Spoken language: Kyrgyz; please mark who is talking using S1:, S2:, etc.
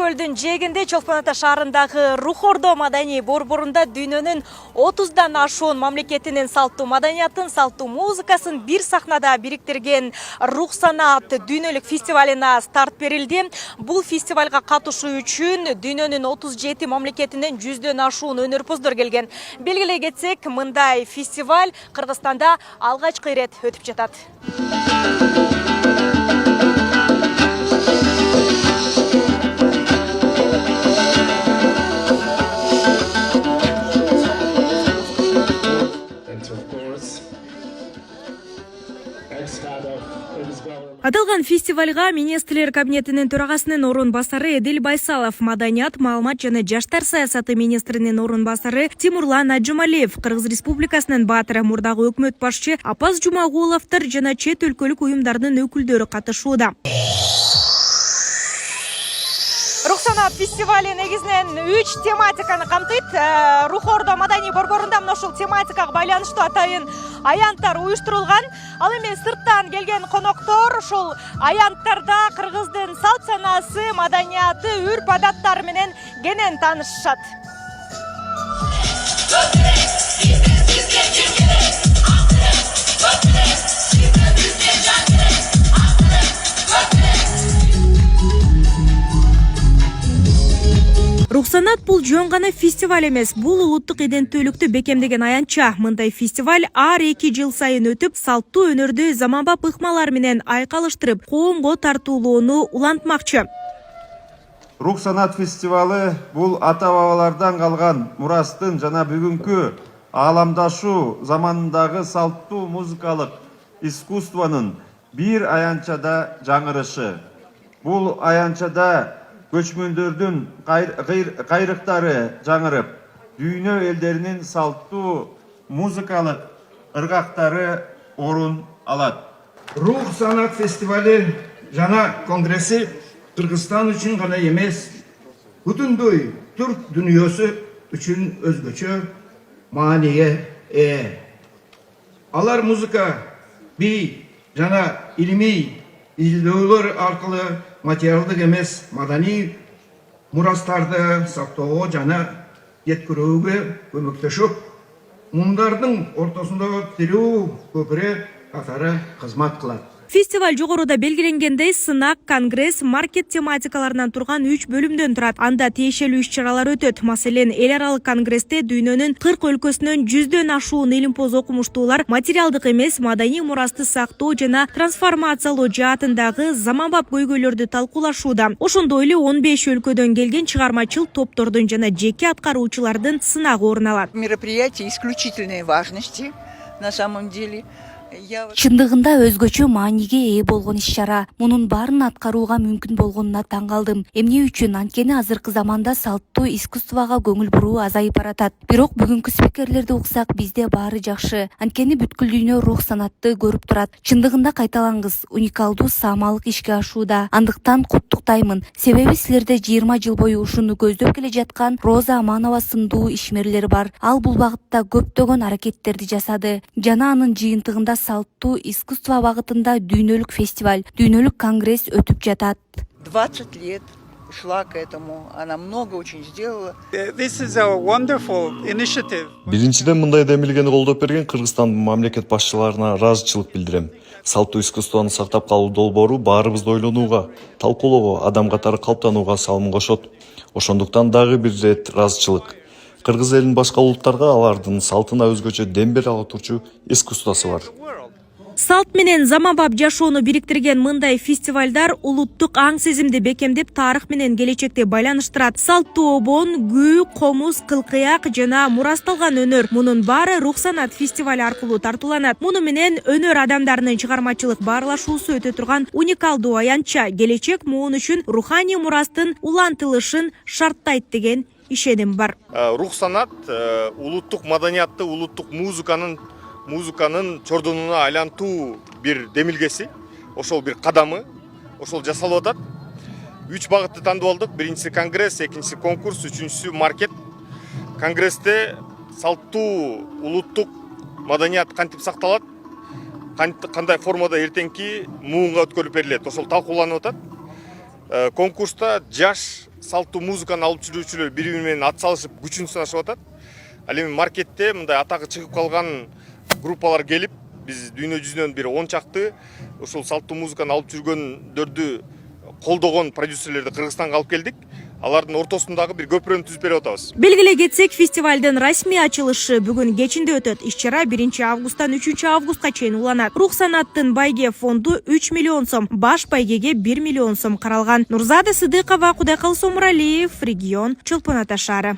S1: көлдүн жээгинде Чолпон Ата шаарындагы Рух Ордо маданий борборунда дүйнөнүн 30дан ашуун мамлекетинин салттуу маданиятын, салттуу музыкасын бир сахнада бириктирген Рух санаат дүйнөлүк фестивалына старт берилди. Бул фестивалга катышуу үчүн дүйнөнүн 37 мамлекетинен 100дөн ашуун өнөрпоздор келген. Белгилей кетсек, мындай фестиваль Кыргызстанда алгачкы ирет өтүп жатат. Аталган фестивалга министрлер кабинетинин төрагасынын орун басары Эдил Байсалов, маданият, маалымат жана жаштар саясаты министринин орун басары Тимурлан Аджумалиев, Кыргыз Республикасынын баатыры мурдагы өкмөт башчы Апаз Жумагуловдор жана чет өлкөлүк уюмдардын өкүлдөрү катышууда. Рух санаат фестивали негизинен 3 тематиканы камтыйт. Рух Ордо маданий борборунда мына ушул тематикага байланыштуу атайын аянттар уюштурулган. Ал эми сырттан келген коноктор ушул аянттарда кыргыздын салт санаасы, маданияты, үрп адаттары менен кенен таанышышат. Рух санаат бул жөн гана фестиваль эмес, бул улуттук иденттүүлүктү бекемдеген аянтча. Мындай фестиваль ар 2 жыл сайын өтүп, салттуу өнөрдү заманбап ыкмалар менен айкалыштырып, коомго тартуулоону улантмакчы.
S2: Рух санаат фестивалы бул ата-бабалардан калган мурастын жана бүгүнкү ааламдашуу заманындагы салттуу музыкалык искусствонун бир аянтчада жаңырышы. Бул аянтчада көчмөндөрдүн кайрыктары жаңырып, дүйнө элдеринин салттуу музыкалык ыргактары орун алат.
S3: Рух санаат фестивали жана конгресси Кыргызстан үчүн гана эмес, бүтүндөй түрк дүйнөсү үчүн өзгөчө маанийге ээ. Алар музыка, би жана илимий изилдөөлөр аркылуу материалдык эмес маданий мурастарды сактоого жана жеткирүүгө көмөктөшүп, мундардын ортосундагы тирүү көпүрө катары кызмат кылат.
S1: Фестиваль жогоруда белгиленгендей сынак, конгресс, маркет тематикаларынан турган 3 бөлүмдөн турат. Анда тиешелүү иш-чаралар өтөт. Маселен, эл аралык конгрессте дүйнөнүн 40 өлкөсүнөн 100дөн ашуун илимпоз окумуштуулар материалдык эмес маданий мурасты сактоо жана трансформациялоо жаатындагы заманбап көйгөйлөрдү талкуулашууда. Ошондой эле 15 өлкөдөн келген чыгармачыл топтордун жана жеке аткаруучулардын сынагы орун алат.
S4: Мероприятие исключительной важности на самом деле.
S5: Чындыгында өзгөчө мааниге ээ болгон иш-чара. Мунун баарын аткарууга мүмкүн болгонуна таң калдым. Эмне үчүн? Анткени азыркы заманда салттуу искусствого көңүл буруу азайып баратат. Бирок бүгүнкү спикерлерди уксак, бизде баары жакшы. Анткени бүткүл дүйнө рух санаатты көрүп турат. Чындыгында кайталаңыз, уникалдуу саамалык ишке ашууда. Андыктан куттуктаймын. Себеби силерде 20 жыл бою ушуну көздөп келе жаткан Роза Аманова сындуу ишмерлер бар. Ал бул багытта көптөгөн аракеттерди жасады. Жана анын жыйынтыгында салттуу искусство багытында дүйнөлүк фестиваль, дүйнөлүк конгресс өтүп жатат.
S4: 20 лет шла к этому, она много очень сделала.
S6: Биринчиден мындай демилгени колдоп берген Кыргызстан мамлекет башчыларына ыраазычылык билдирем. Салттуу искусствону сактап калуу долбоору баарыбызды ойлонууга, талкуулоого, адам катары калыптанууга салым кошот. Ошондуктан дагы бир рет ыраазычылык. Кыргыз элинин башка улуттарга алардын салтына өзгөчө дем бере ала турчу искусствосу бар.
S1: Салт менен заманбап жашоону бириктирген мындай фестивалдар улуттук аң сезимди бекемдеп, тарых менен келечекти байланыштырат. Салттуу обон, күү, комуз, кылкыяк жана мурасталган өнөр. Мунун баары рух санаат фестивали аркылуу тартууланат. Муну менен өнөр адамдарынын чыгармачылык баарлашуусу өтө турган уникалдуу аянтча. Келечек муун үчүн руханий мурастын улантылышын шарттайт деген ишеним бар.
S7: Рух санаат улуттук маданиятты, улуттук музыканын чордонуна айлантуу бир демилгеси, ошол бир кадамы, ошол жасалып атат. 3 багытты тандап алдык. Биринчиси конгресс, экинчиси конкурс, үчүнчүсү маркет. Конгрессте салттуу улуттук маданият кантип сакталат, кандай формада эртеңки муунга өткөрүлүп берилет, ошол талкууланып атат. Конкурста жаш салттуу музыканы алып жүрүүчүлөр бири бири менен ат салышып күчүн сынашып атат. Ал эми маркетте мындай атагы чыгып калган группалар келип, биз дүйнө жүзүнөн бир 10 чакты ушул салттуу музыканы алып жүргөндөрдү колдогон продюсерлерди Кыргызстанга алып келдик. Алардын ортосундагы бир көпүрөнү түзүп берип атабыз.
S1: Белгилей кетсек, фестивалдын расмий ачылышы бүгүн кечинде өтөт. Иш-чара 1 августтан 3 августка чейин уланат. Рух санаттын байге фонду 3 миллион сом, баш байгеге 1 миллион сом каралган. Нурзада Сыдыкова, Кудайкалы Сомуралиев, Регион, Чолпон Ата шаары.